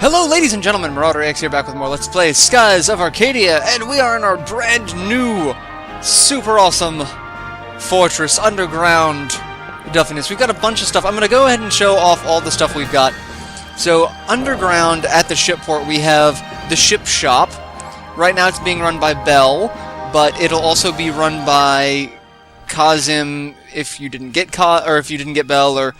Hello ladies and gentlemen, MarauderEX here back with more Let's Play Skies of Arcadia, and we are in our brand new, super awesome fortress, underground duffiness. We've got a bunch of stuff. I'm going to go ahead and show off all the stuff we've got. So, underground at the shipport we have the ship shop. Right now it's being run by Bell, but it'll also be run by Kazim if you didn't get Bell, or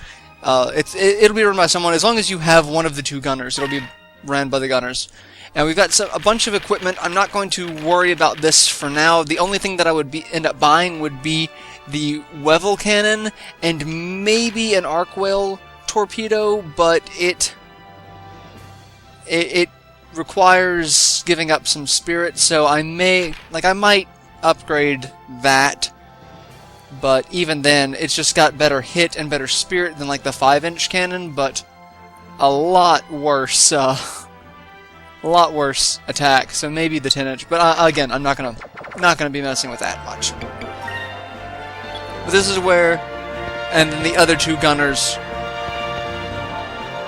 it'll be run by someone. As long as you have one of the two gunners, it'll be ran by the gunners. And we've got a bunch of equipment. I'm not going to worry about this for now. The only thing that I would end up buying would be the Wevel cannon and maybe an arc whale torpedo, but it requires giving up some spirit, so I might upgrade that. But even then, it's just got better hit and better spirit than like the 5-inch cannon, but a lot worse attack. So maybe the 10-inch. But again, I'm not gonna be messing with that much. But this is where, and then the other two gunners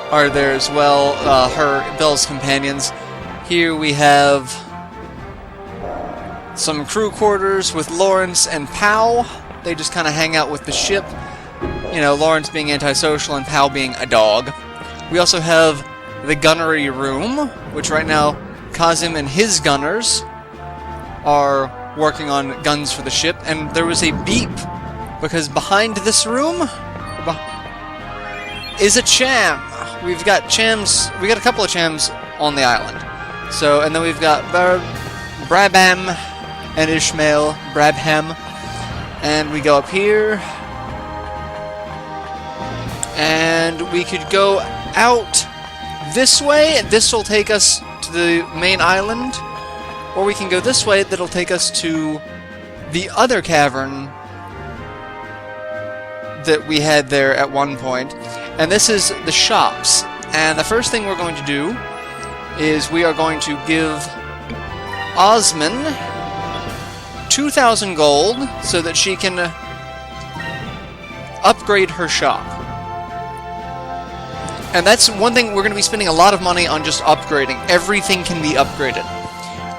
are there as well. Bell's companions. Here we have some crew quarters with Lawrence and Pow. They just kind of hang out with the ship. You know, Lawrence being antisocial and Pow being a dog. We also have the gunnery room, which right now Kazim and his gunners are working on guns for the ship. And there was a beep, because behind this room is a cham. We've got chams. We got a couple of chams on the island. So, and then we've got Brabham and Ishmael. Brabham. And we go up here, and we could go out this way, and this will take us to the main island, or we can go this way, that'll take us to the other cavern that we had there at one point. And this is the shops, and the first thing we're going to do is we are going to give Osman 2,000 gold so that she can upgrade her shop. And that's one thing, we're going to be spending a lot of money on just upgrading. Everything can be upgraded.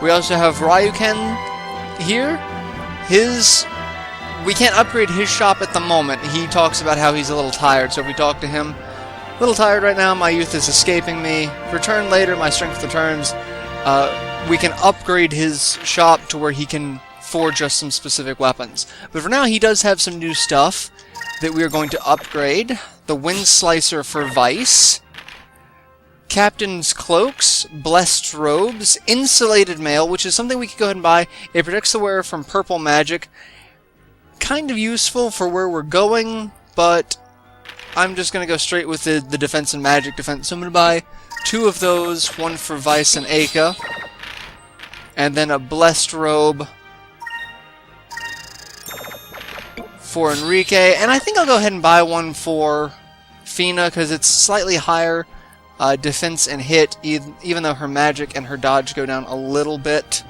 We also have Ryuken here. We can't upgrade his shop at the moment. He talks about how he's a little tired, so if we talk to him, a little tired right now, my youth is escaping me. Return later, my strength returns. We can upgrade his shop to where he can forge us some specific weapons. But for now, he does have some new stuff that we are going to upgrade. The Wind Slicer for Vice, Captain's Cloaks, Blessed Robes, Insulated Mail, which is something we could go ahead and buy. It protects the wearer from purple magic. Kind of useful for where we're going, but I'm just going to go straight with the defense and magic defense. So I'm going to buy 2 of those, one for Vice and Aka, and then a Blessed Robe for Enrique, and I think I'll go ahead and buy one for Fina, because it's slightly higher defense and hit, even though her magic and her dodge go down a little bit.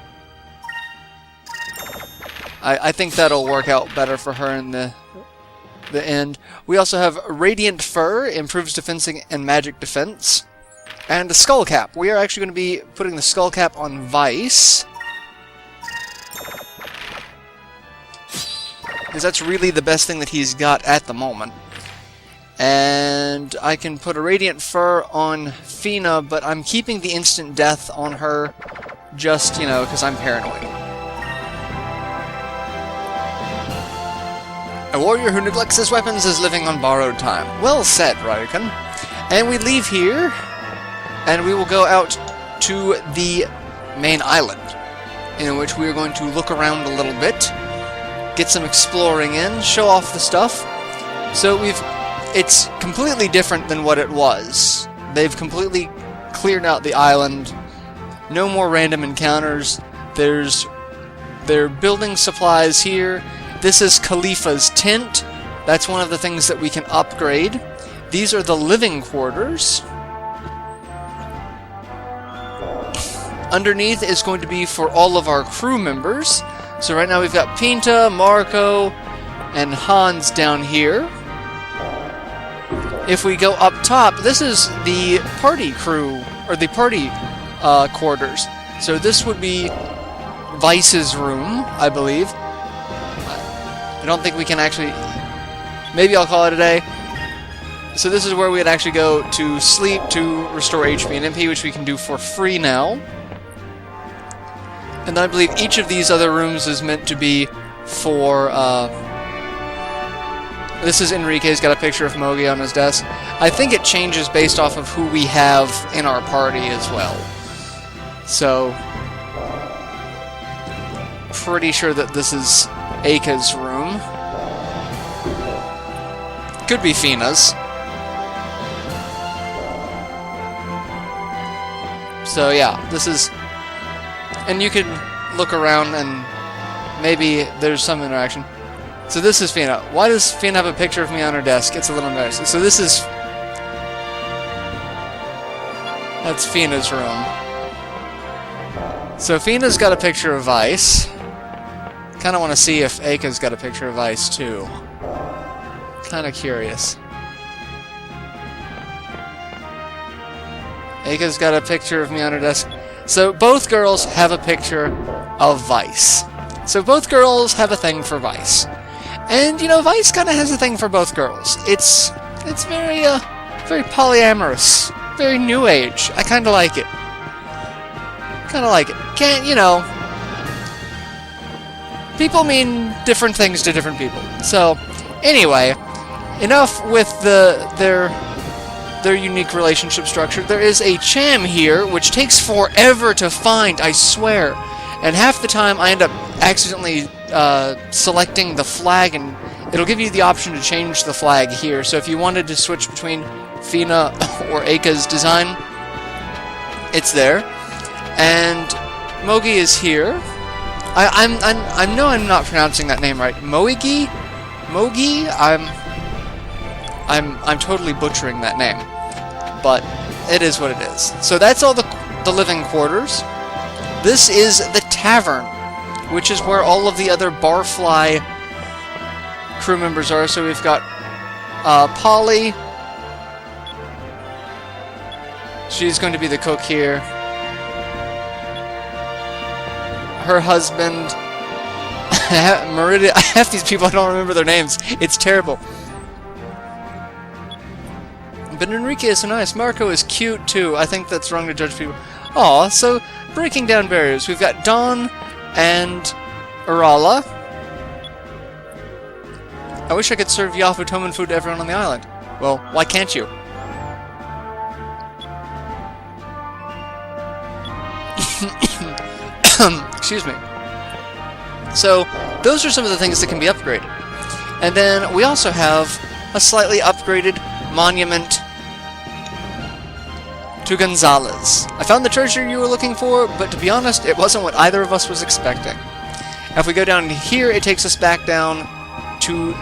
I think that'll work out better for her in the end. We also have Radiant Fur, improves defense and magic defense, and a Skull Cap. We are actually going to be putting the Skull Cap on Vice, because that's really the best thing that he's got at the moment. And I can put a Radiant Fur on Fina, but I'm keeping the instant death on her, just, you know, because I'm paranoid. A warrior who neglects his weapons is living on borrowed time. Well said, Ryuken. And we leave here, and we will go out to the main island, in which we are going to look around a little bit, get some exploring in, show off the stuff. So it's completely different than what it was. They've completely cleared out the island. No more random encounters. They're building supplies here. This is Khalifa's tent. That's one of the things that we can upgrade. These are the living quarters. Underneath is going to be for all of our crew members. So right now we've got Pinta, Marco, and Hans down here. If we go up top, this is the party crew or the party quarters. So this would be Vice's room, I believe. I don't think we can actually... Maybe I'll call it a day. So this is where we'd actually go to sleep to restore HP and MP, which we can do for free now. And then I believe each of these other rooms is meant to be for... This is Enrique's got a picture of Mogi on his desk. I think it changes based off of who we have in our party as well. So... pretty sure that this is Aka's room. Could be Fina's. So yeah, this is... And you can look around and maybe there's some interaction. So this is Fina. Why does Fina have a picture of me on her desk? It's a little embarrassing. So this is... That's Fina's room. So Fina's got a picture of Vice. Kind of want to see if Aka's got a picture of Vice too. Kind of curious. Aka's got a picture of me on her desk. So both girls have a picture of Vice. So both girls have a thing for Vice. And, you know, Vice kind of has a thing for both girls. It's very, very polyamorous. Very new age. I kind of like it. Kind of like it. Can't, you know... People mean different things to different people. So, anyway, enough with their unique relationship structure. There is a Cham here, which takes forever to find, I swear. And half the time I end up accidentally selecting the flag, and it'll give you the option to change the flag here. So if you wanted to switch between Fina or Aka's design, it's there. And Mogi is here. I know I'm not pronouncing that name right. Mogi? I'm totally butchering that name. But it is what it is. So that's all the living quarters. This is the tavern, which is where all of the other Barfly crew members are. So we've got Polly. She's going to be the cook here. Her husband, Meridia. Half these people I don't remember their names. It's terrible. But Enrique is so nice. Marco is cute too. I think that's wrong to judge people. Aw, so breaking down barriers. We've got Dawn and Urala. I wish I could serve Yafu Toman food to everyone on the island. Well, why can't you? Excuse me. So, those are some of the things that can be upgraded. And then we also have a slightly upgraded monument to Gonzalez. I found the treasure you were looking for, but to be honest, it wasn't what either of us was expecting. If we go down here, it takes us back down to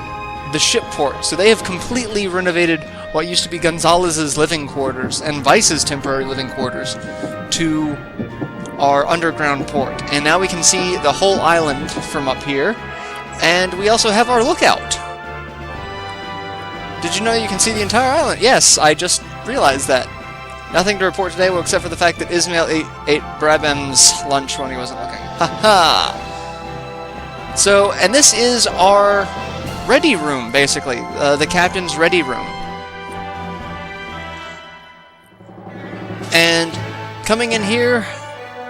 the ship port. So they have completely renovated what used to be Gonzalez's living quarters and Vice's temporary living quarters to our underground port. And now we can see the whole island from up here. And we also have our lookout. Did you know you can see the entire island? Yes, I just realized that. Nothing to report today, well, except for the fact that Ismail ate Brabham's lunch when he wasn't looking. Haha! So, and this is our ready room, basically. The captain's ready room. And coming in here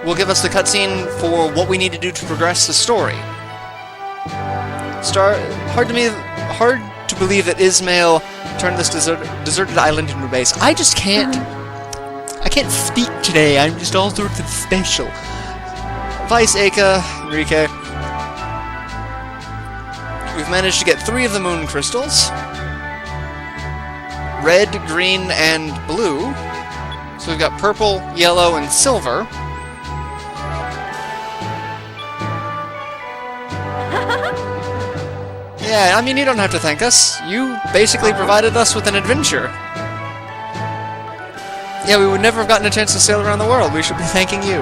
will give us the cutscene for what we need to do to progress the story. Hard to believe that Ismail turned this deserted island into a base. I just can't... I can't speak today. I'm just all sorts of special. Vice, Aka, Enrique. We've managed to get 3 of the moon crystals. Red, green, and blue. So we've got purple, yellow, and silver. Yeah, I mean, you don't have to thank us. You basically provided us with an adventure. Yeah, we would never have gotten a chance to sail around the world. We should be thanking you.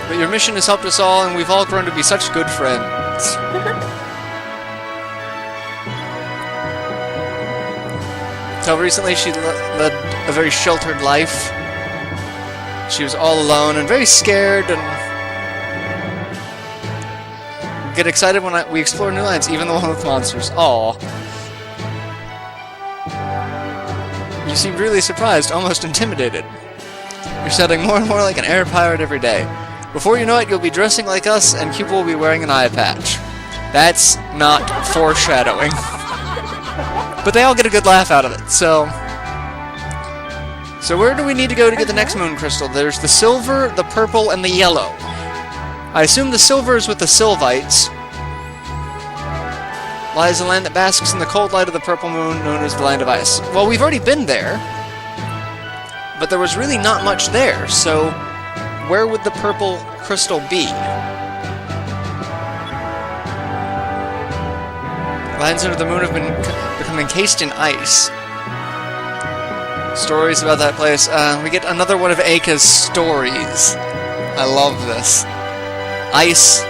But your mission has helped us all, and we've all grown to be such good friends. Until recently, she led a very sheltered life. She was all alone and very scared, and get excited when we explore new lands, even the one with monsters. Aww. You seem really surprised, almost intimidated. You're sounding more and more like an air pirate every day. Before you know it, you'll be dressing like us, and Cupid will be wearing an eye patch. That's not foreshadowing. But they all get a good laugh out of it, so... So where do we need to go to get the next moon crystal? There's the silver, the purple, and the yellow. I assume the silver is with the Sylvites. Lies a land that basks in the cold light of the purple moon, known as the Land of Ice. Well, we've already been there, but there was really not much there, so where would the purple crystal be? Lands under the moon have become encased in ice. Stories about that place. We get another one of Aka's stories. I love this. Ice.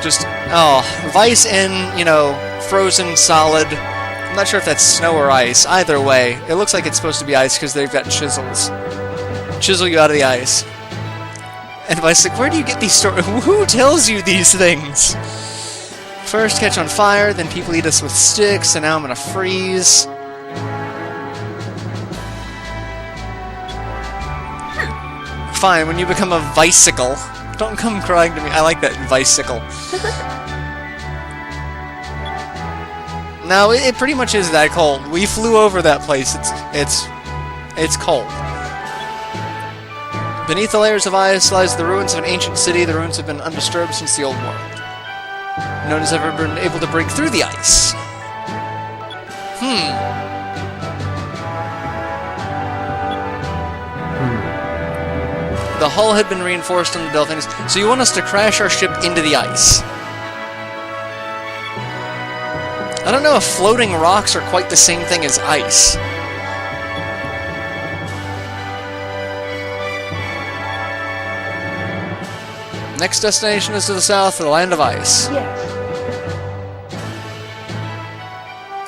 Just, oh, ice in, you know, frozen solid. I'm not sure if that's snow or ice. Either way, it looks like it's supposed to be ice because they've got chisels. Chisel you out of the ice. And Vice's like, where do you get these stories? Who tells you these things? First catch on fire, then people eat us with sticks, and now I'm gonna freeze. Fine, when you become a Vicicle. Don't come crying to me. I like that, Vicicle. No, it pretty much is that cold. We flew over that place. It's cold. Beneath the layers of ice lies the ruins of an ancient city. The ruins have been undisturbed since the old world. No one has ever been able to break through the ice. The hull had been reinforced on the Delphinies, so you want us to crash our ship into the ice. I don't know if floating rocks are quite the same thing as ice. Next destination is to the south, the Land of Ice. Yes.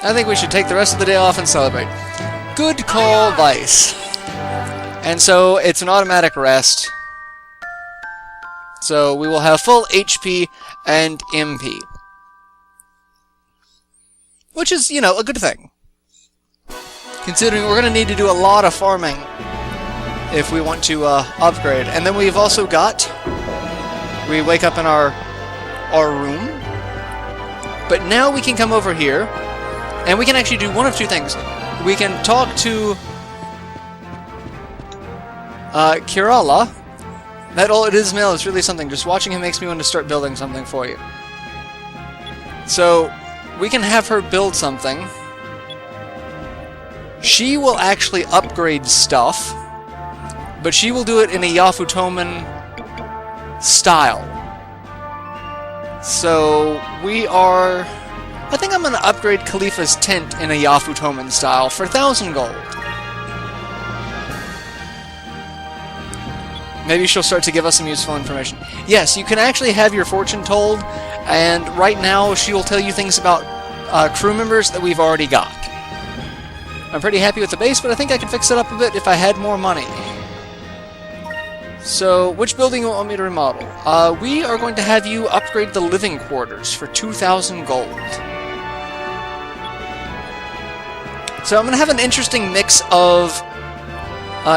I think we should take the rest of the day off and celebrate. Good call, Vice. And so, it's an automatic rest. So, we will have full HP and MP. Which is, you know, a good thing. Considering we're going to need to do a lot of farming if we want to upgrade. And then we've also got... We wake up in our room. But now we can come over here, and we can actually do one of two things. We can talk to... Kirala. That old Ismail is really something. Just watching him makes me want to start building something for you. So, we can have her build something. She will actually upgrade stuff, but she will do it in a Yafutoman style. So, we are... I think I'm going to upgrade Khalifa's tent in a Yafutoman style for 1,000 gold. Maybe she'll start to give us some useful information. Yes, you can actually have your fortune told, and right now she will tell you things about crew members that we've already got. I'm pretty happy with the base, but I think I could fix it up a bit if I had more money. So, which building do you want me to remodel? We are going to have you upgrade the living quarters for 2,000 gold. So I'm going to have an interesting mix of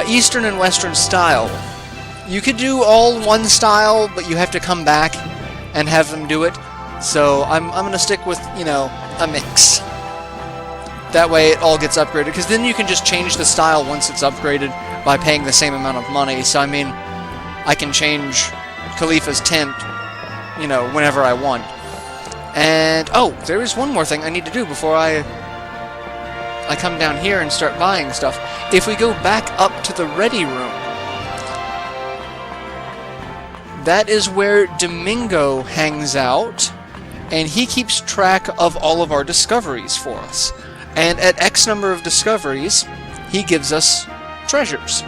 Eastern and Western style. You could do all one style, but you have to come back and have them do it. So I'm going to stick with, you know, a mix. That way it all gets upgraded, because then you can just change the style once it's upgraded by paying the same amount of money. So I mean, I can change Khalifa's tent, you know, whenever I want. And, oh, there is one more thing I need to do before I come down here and start buying stuff. If we go back up to the ready room, that is where Domingo hangs out, and he keeps track of all of our discoveries for us. And at X number of discoveries, he gives us treasures.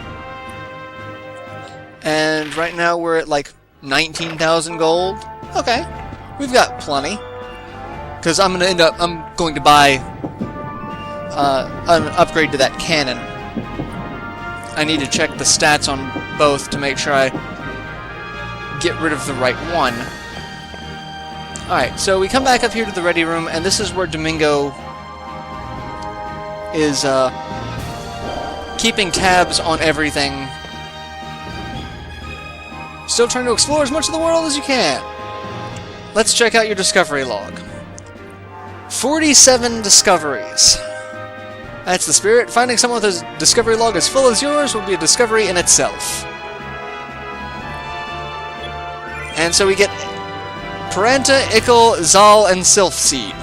And right now we're at like 19,000 gold. Okay, we've got plenty. Because I'm going to buy an upgrade to that cannon. I need to check the stats on both to make sure I get rid of the right one. Alright, so we come back up here to the ready room, and this is where Domingo is keeping tabs on everything. Still trying to explore as much of the world as you can. Let's check out your discovery log. 47 discoveries. That's the spirit. Finding someone with a discovery log as full as yours will be a discovery in itself. And so we get Paranta, Ickle, Zal, and Sylphseed.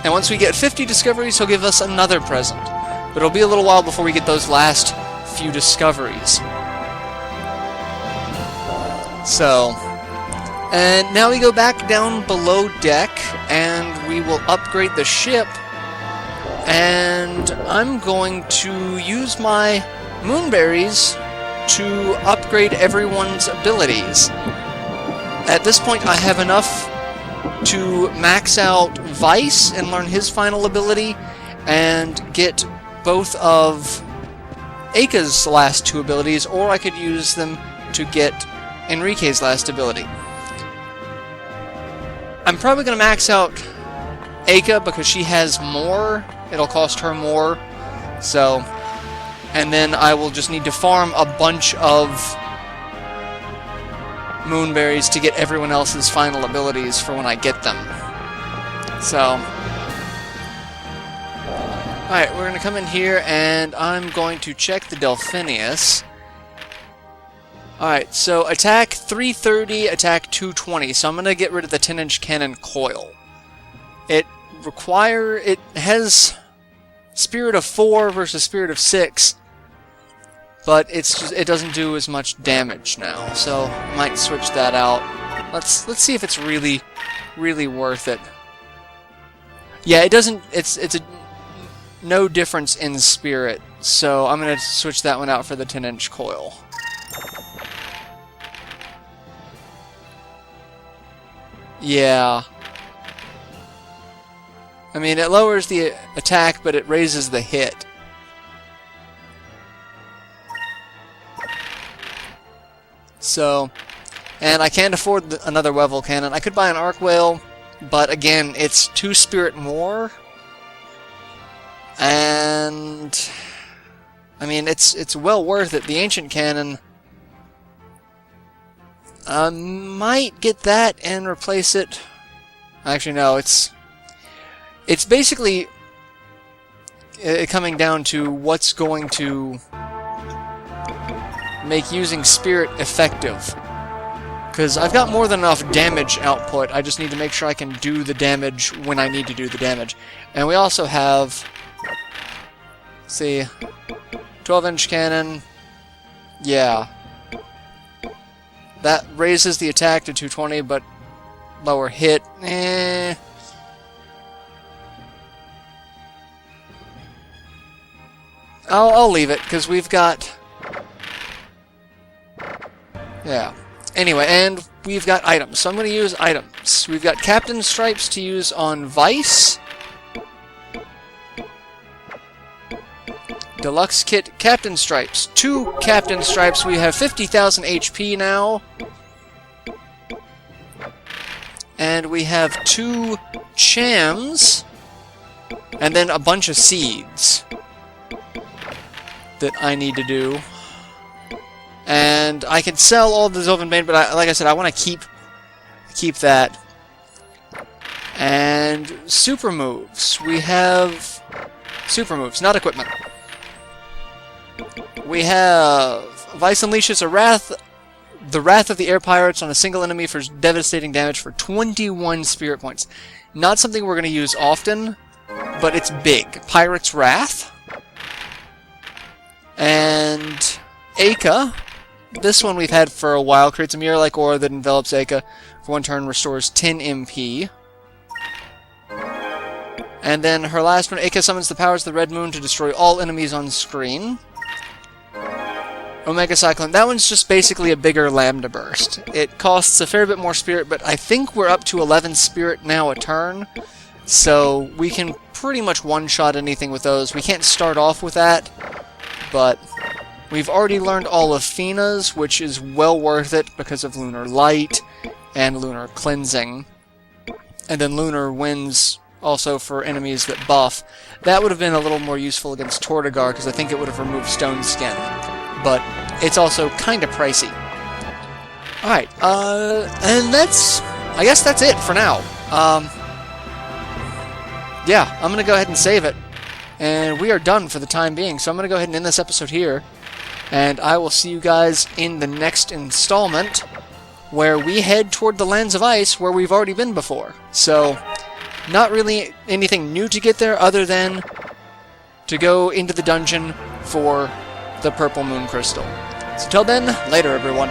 And once we get 50 discoveries, he'll give us another present. But it'll be a little while before we get those last few discoveries. So, and now we go back down below deck, and we will upgrade the ship. And I'm going to use my moonberries to upgrade everyone's abilities. At this point, I have enough to max out Vice and learn his final ability, and get both of Eika's last two abilities, or I could use them to get Enrique's last ability. I'm probably going to max out Eika because she has more. It'll cost her more. So, and then I will just need to farm a bunch of moonberries to get everyone else's final abilities for when I get them. So, alright, we're going to come in here and I'm going to check the Delphinius. Alright, so attack 330, attack 220. So I'm going to get rid of the 10-inch cannon coil. It has Spirit of 4 versus Spirit of 6, but it doesn't do as much damage now. So I might switch that out. Let's see if it's really worth it. Yeah, it doesn't. It's no difference in spirit. So I'm going to switch that one out for the 10-inch coil. Yeah. I mean, it lowers the attack, but it raises the hit. So, and I can't afford another Weevil cannon. I could buy an Arc Whale, but again, it's 2 spirit more. And I mean, it's well worth it. The Ancient Cannon, might get that and replace it. Actually, no, it's basically coming down to what's going to make using Spirit effective. Because I've got more than enough damage output, I just need to make sure I can do the damage when I need to do the damage. And we also have, let's see, 12-inch cannon, yeah. That raises the attack to 220, but lower hit, I'll leave it, because we've got... Yeah. Anyway, and we've got items, so I'm going to use items. We've got Captain Stripes to use on Vice. Deluxe Kit, Captain Stripes. 2 Captain Stripes. We have 50,000 HP now. And we have 2 Chams. And then a bunch of seeds that I need to do. And I can sell all the Zilvan but like I said, I want to keep that. And super moves. We have super moves, not equipment. We have Vice unleashes the Wrath of the Air Pirates on a single enemy for devastating damage for 21 spirit points. Not something we're going to use often, but it's big. Pirate's Wrath. And Eika. This one we've had for a while. Creates a mirror-like aura that envelops Eika. For 1 turn, restores 10 MP. And then her last one, Eika summons the powers of the Red Moon to destroy all enemies on screen. Omega Cyclone. That one's just basically a bigger Lambda Burst. It costs a fair bit more spirit, but I think we're up to 11 spirit now a turn. So we can pretty much one-shot anything with those. We can't start off with that, but we've already learned all of Fina's, which is well worth it because of Lunar Light and Lunar Cleansing. And then Lunar Winds also for enemies that buff. That would have been a little more useful against Tortigar, because I think it would have removed Stone Skin. But it's also kind of pricey. Alright, and I guess that's it for now. Yeah, I'm going to go ahead and save it. And we are done for the time being, so I'm going to go ahead and end this episode here. And I will see you guys in the next installment, where we head toward the Lands of Ice, where we've already been before. So, not really anything new to get there, other than to go into the dungeon for the Purple Moon Crystal. So till then, later everyone.